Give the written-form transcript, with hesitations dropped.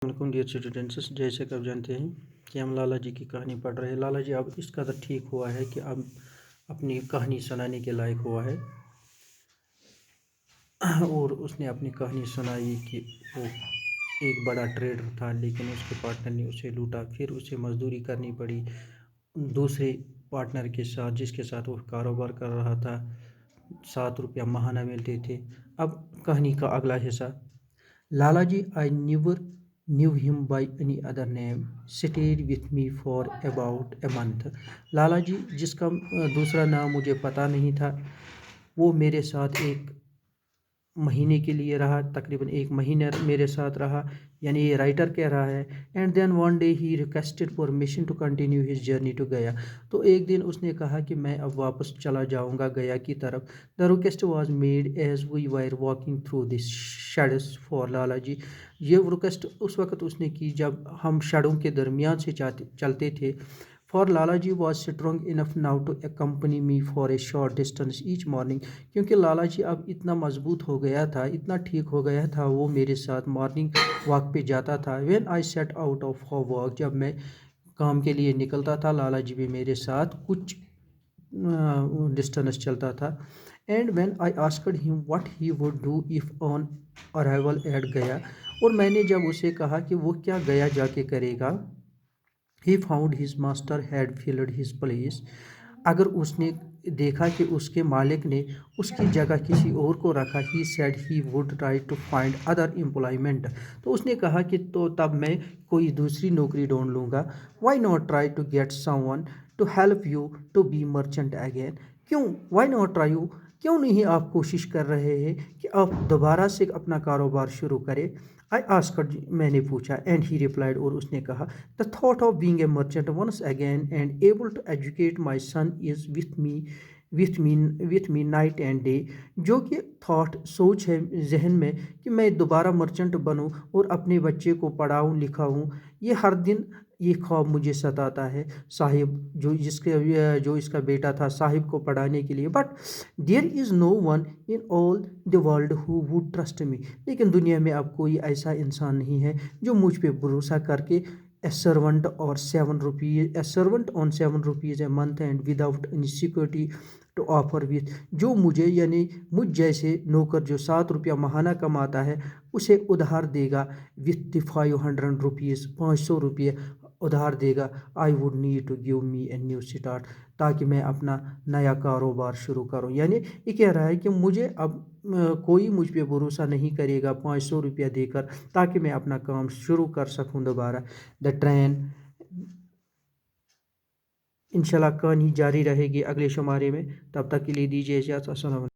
السلام dear students, جیسے کہ آپ جانتے ہیں کہ ہم لالا جی کی کہانی پڑھ رہے ہیں۔ لالا جی اب اس قدر ٹھیک ہوا ہے کہ اب اپنی کہانی سنانے کے لائق ہوا ہے، اور اس نے اپنی کہانی سنائی کہ وہ ایک بڑا ٹریڈر تھا، لیکن اس کے پارٹنر نے اسے لوٹا، پھر اسے مزدوری کرنی پڑی دوسرے پارٹنر کے ساتھ جس کے ساتھ وہ کاروبار کر رہا تھا۔ 7 روپیہ ماہانہ ملتے تھے۔ اب کہانی کا اگلا حصہ۔ لالا جی I never knew him by any other name stayed with me for about a month۔ لالا جی جس کا دوسرا نام مجھے پتہ نہیں تھا، وہ میرے ساتھ ایک مہینے کے لیے رہا، تقریباً 1 مہینہ میرے ساتھ رہا، یعنی یہ رائٹر کہہ رہا ہے۔ And then one day he requested permission to continue his journey to Gaya. تو ایک دن اس نے کہا کہ میں اب واپس چلا جاؤں گا گیا کی طرف۔ The request was made as we were walking through the shadows for Lala ji. یہ ریکویسٹ اس وقت اس نے کی جب ہم شیڈوں کے درمیان سے چلتے تھے۔ For Lala ji was strong enough now to accompany me for a short distance each morning. کیونکہ لالا جی اب اتنا مضبوط ہو گیا تھا، اتنا ٹھیک ہو گیا تھا، وہ میرے ساتھ مارننگ واک پہ جاتا تھا۔ When I set out of for walk, جب میں کام کے لیے نکلتا تھا لالا جی بھی میرے ساتھ کچھ ڈسٹینس چلتا تھا۔ And when I asked him what he would do if on arrival at Gaya, اور میں نے جب اسے کہا کہ وہ کیا گیا جا کے کرے گا۔ He found his master had filled his place, اگر اس نے دیکھا کہ اس کے مالک نے اس کی جگہ کسی اور کو رکھا۔ He said he would try to find other employment, تو اس نے کہا کہ تو تب میں کوئی دوسری نوکری ڈھونڈ لوں گا۔ Why not try to get someone to help you to be merchant again, کیوں وائی ناٹ ٹرائی، کیوں نہیں آپ کوشش کر رہے ہیں کہ آپ دوبارہ سے اپنا کاروبار شروع کریں۔ آئی آسکڈ، میں نے پوچھا۔ اینڈ ہی ریپلائڈ، اور اس نے کہا، the thought of being a merchant once again and able to educate my son as with me night and day, جو کہ تھاٹ سوچ ہے ذہن میں کہ میں دوبارہ مرچنٹ بنوں اور اپنے بچے کو پڑھاؤں لکھاؤں، یہ ہر دن یہ خواب مجھے ستاتا ہے۔ صاحب جو اس کا بیٹا تھا صاحب کو پڑھانے کے لیے، but there is no one in all the world who would trust me, لیکن دنیا میں اب کوئی ایسا انسان نہیں ہے جو مجھ پہ بھروسہ کر کے a servant on 7 rupees a month and without any security to offer with، جو مجھے یعنی مجھ جیسے نوکر جو 7 روپیہ ماہانہ کماتا ہے اسے ادھار دے گا with the 500 rupees، 500 روپیہ ادھار دے گا۔ I would need to give me a new start، تاکہ میں اپنا نیا کاروبار شروع کروں۔ یعنی یہ کہہ رہا ہے کہ مجھے اب کوئی مجھ پہ بھروسہ نہیں کرے گا 500 روپیہ دے کر، تاکہ میں اپنا کام شروع کر سکوں دوبارہ۔ دا ٹرین، انشاءاللہ کہانی جاری رہے گی اگلے شمارے میں، تب تک کے لیے دیجیے اجازت۔ السلام علیکم۔